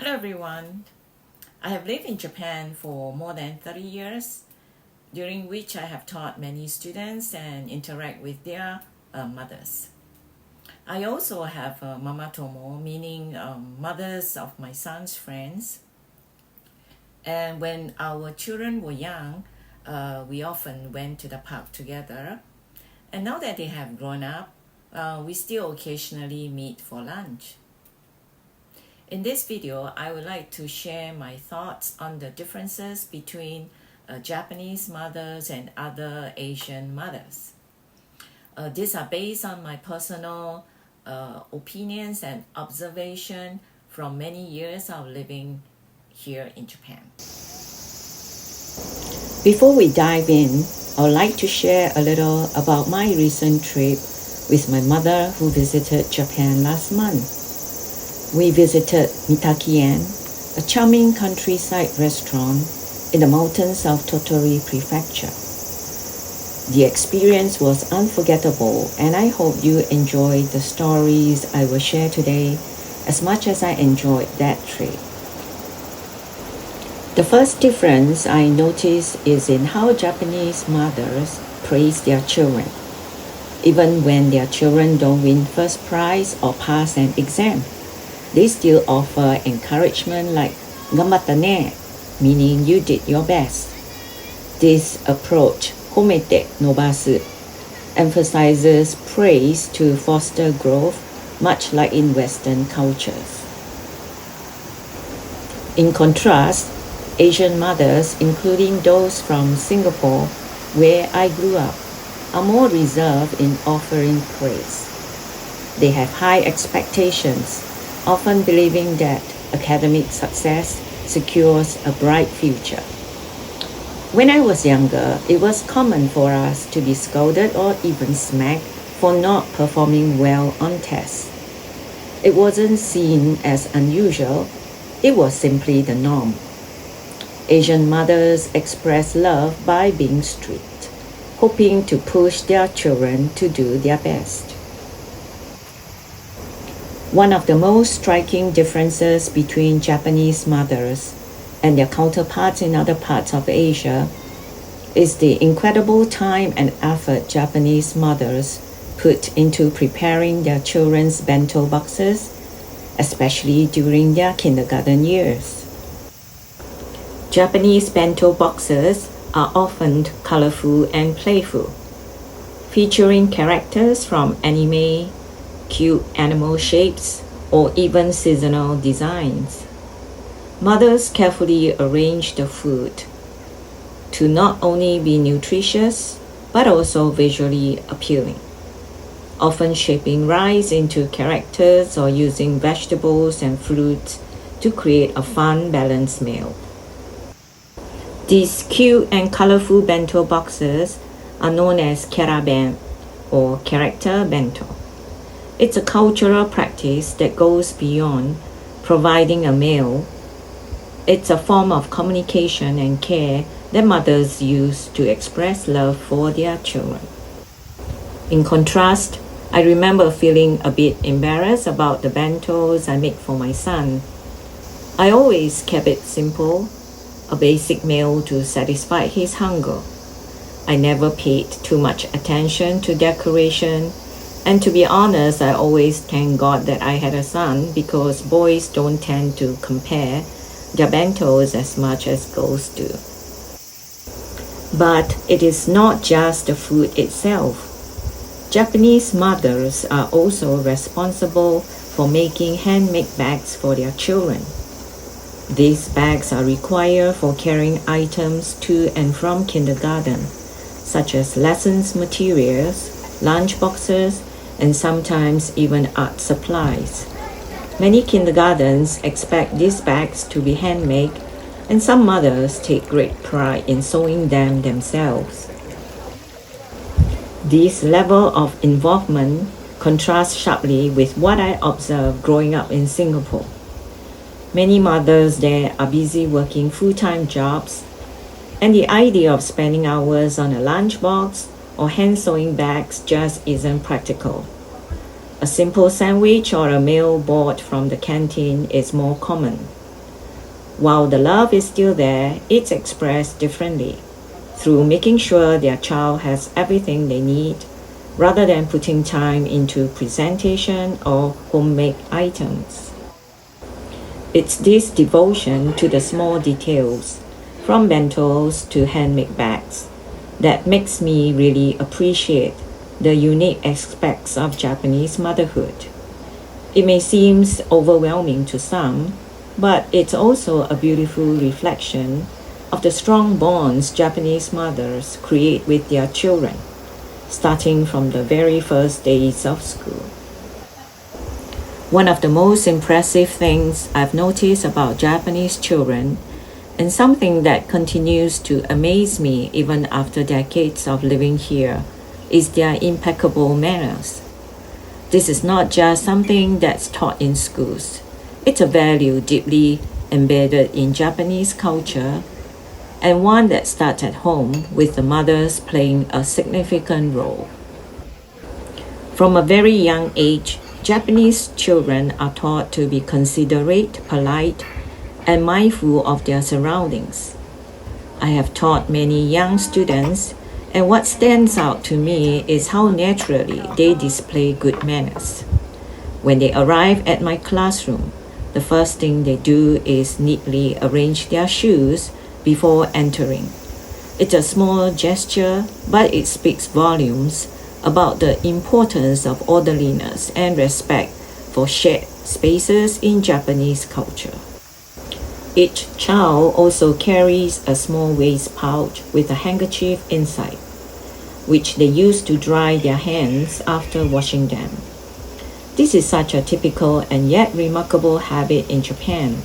Hello everyone. I have lived in Japan for more than 30 years, during which I have taught many students and interact with their mothers. I also have mama tomo, meaning mothers of my son's friends. And when our children were young, we often went to the park together. And now that they have grown up, we still occasionally meet for lunch. In this video, I would like to share my thoughts on the differences between Japanese mothers and other Asian mothers. These are based on my personal opinions and observation from many years of living here in Japan. Before we dive in, I would like to share a little about my recent trip with my mother who visited Japan last month. We visited Mitakien, a charming countryside restaurant in the mountains of Tottori Prefecture. The experience was unforgettable, and I hope you enjoyed the stories I will share today as much as I enjoyed that trip. The first difference I notice is in how Japanese mothers praise their children, even when their children don't win first prize or pass an exam. They still offer encouragement like "Ganbatta ne," meaning you did your best. This approach, homete nobasu, emphasizes praise to foster growth, much like in Western cultures. In contrast, Asian mothers, including those from Singapore, where I grew up, are more reserved in offering praise. They have high expectations, often believing that academic success secures a bright future. When I was younger, it was common for us to be scolded or even smacked for not performing well on tests. It wasn't seen as unusual, it was simply the norm. Asian mothers express love by being strict, hoping to push their children to do their best. One of the most striking differences between Japanese mothers and their counterparts in other parts of Asia is the incredible time and effort Japanese mothers put into preparing their children's bento boxes, especially during their kindergarten years. Japanese bento boxes are often colorful and playful, featuring characters from anime, cute animal shapes, or even seasonal designs. Mothers carefully arrange the food to not only be nutritious, but also visually appealing, often shaping rice into characters or using vegetables and fruits to create a fun, balanced meal. These cute and colorful bento boxes are known as keraben, or character bento. It's a cultural practice that goes beyond providing a meal. It's a form of communication and care that mothers use to express love for their children. In contrast, I remember feeling a bit embarrassed about the bentos I make for my son. I always kept it simple, a basic meal to satisfy his hunger. I never paid too much attention to decoration. And to be honest, I always thank God that I had a son, because boys don't tend to compare their bentos as much as girls do. But it is not just the food itself. Japanese mothers are also responsible for making handmade bags for their children. These bags are required for carrying items to and from kindergarten, such as lessons materials, lunch boxes, and sometimes even art supplies. Many kindergartens expect these bags to be handmade, and some mothers take great pride in sewing them themselves. This level of involvement contrasts sharply with what I observed growing up in Singapore. Many mothers there are busy working full-time jobs, and the idea of spending hours on a lunchbox or hand sewing bags just isn't practical. A simple sandwich or a meal bought from the canteen is more common. While the love is still there, it's expressed differently, through making sure their child has everything they need, rather than putting time into presentation or homemade items. It's this devotion to the small details, from bentos to handmade bags, that makes me really appreciate the unique aspects of Japanese motherhood. It may seem overwhelming to some, but it's also a beautiful reflection of the strong bonds Japanese mothers create with their children, starting from the very first days of school. One of the most impressive things I've noticed about Japanese children, and something that continues to amaze me even after decades of living here, is their impeccable manners. This is not just something that's taught in schools. It's a value deeply embedded in Japanese culture, and one that starts at home with the mothers playing a significant role. From a very young age, Japanese children are taught to be considerate, polite, and mindful of their surroundings. I have taught many young students, and what stands out to me is how naturally they display good manners. When they arrive at my classroom, the first thing they do is neatly arrange their shoes before entering. It's a small gesture, but it speaks volumes about the importance of orderliness and respect for shared spaces in Japanese culture. Each child also carries a small waist pouch with a handkerchief inside, which they use to dry their hands after washing them. This is such a typical and yet remarkable habit in Japan,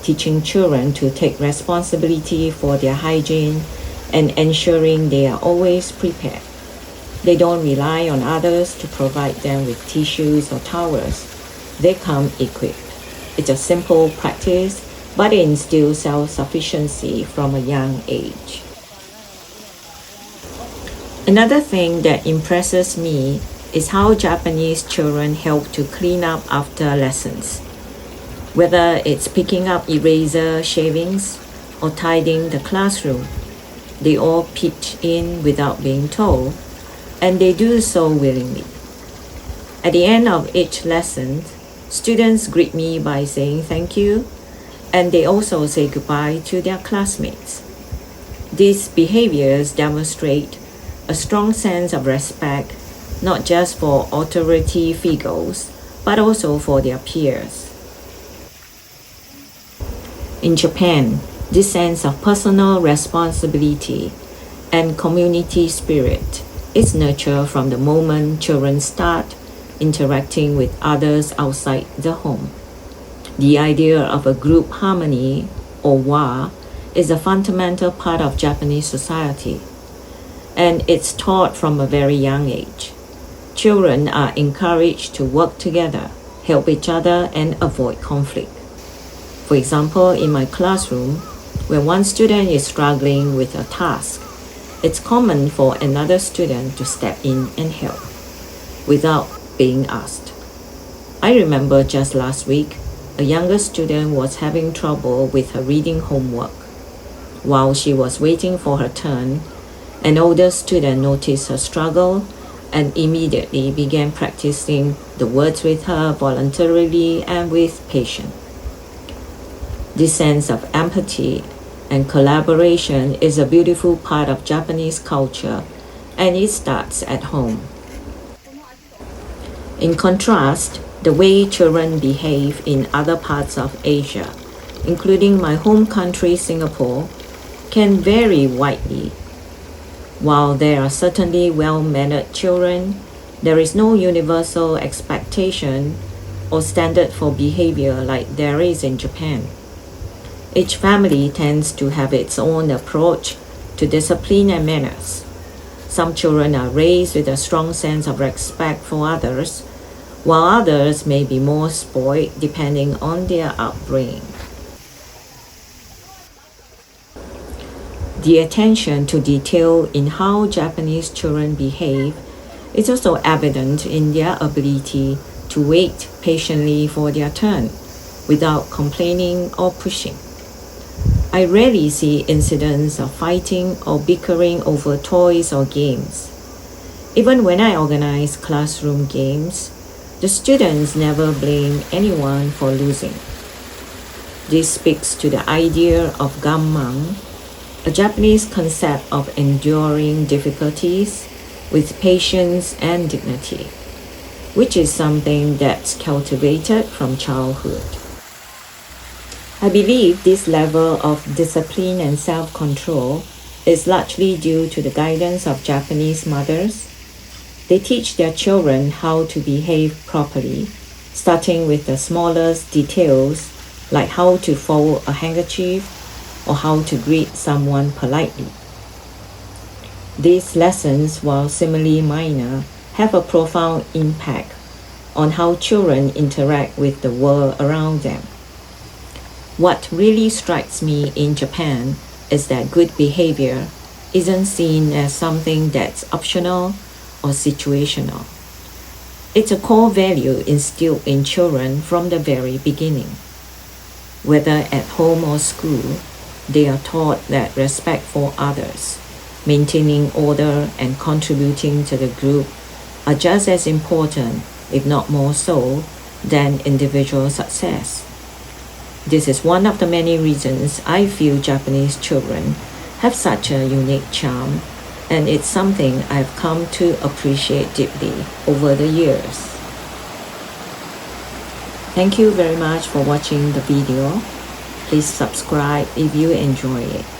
teaching children to take responsibility for their hygiene and ensuring they are always prepared. They don't rely on others to provide them with tissues or towels. They come equipped. It's a simple practice, but it instills self-sufficiency from a young age. Another thing that impresses me is how Japanese children help to clean up after lessons. Whether it's picking up eraser shavings or tidying the classroom, they all pitch in without being told, and they do so willingly. At the end of each lesson, students greet me by saying thank you, and they also say goodbye to their classmates. These behaviors demonstrate a strong sense of respect, not just for authority figures, but also for their peers. In Japan, this sense of personal responsibility and community spirit is nurtured from the moment children start interacting with others outside the home. The idea of a group harmony, or wa, is a fundamental part of Japanese society, and it's taught from a very young age. Children are encouraged to work together, help each other, and avoid conflict. For example, in my classroom, when one student is struggling with a task, it's common for another student to step in and help without being asked. I remember just last week, a younger student was having trouble with her reading homework. While she was waiting for her turn, an older student noticed her struggle and immediately began practicing the words with her voluntarily and with patience. This sense of empathy and collaboration is a beautiful part of Japanese culture, and it starts at home. In contrast, the way children behave in other parts of Asia, including my home country Singapore, can vary widely. While there are certainly well-mannered children, there is no universal expectation or standard for behavior like there is in Japan. Each family tends to have its own approach to discipline and manners. Some children are raised with a strong sense of respect for others, while others may be more spoiled depending on their upbringing. The attention to detail in how Japanese children behave is also evident in their ability to wait patiently for their turn without complaining or pushing. I rarely see incidents of fighting or bickering over toys or games. Even when I organize classroom games, the students never blame anyone for losing. This speaks to the idea of gammang, a Japanese concept of enduring difficulties with patience and dignity, which is something that's cultivated from childhood. I believe this level of discipline and self-control is largely due to the guidance of Japanese mothers. They teach their children how to behave properly, starting with the smallest details like how to fold a handkerchief or how to greet someone politely. These lessons, while seemingly minor, have a profound impact on how children interact with the world around them. What really strikes me in Japan is that good behavior isn't seen as something that's optional or situational. It's a core value instilled in children from the very beginning. Whether at home or school, they are taught that respect for others, maintaining order, and contributing to the group are just as important, if not more so, than individual success. This is one of the many reasons I feel Japanese children have such a unique charm, and it's something I've come to appreciate deeply over the years. Thank you very much for watching the video. Please subscribe if you enjoy it.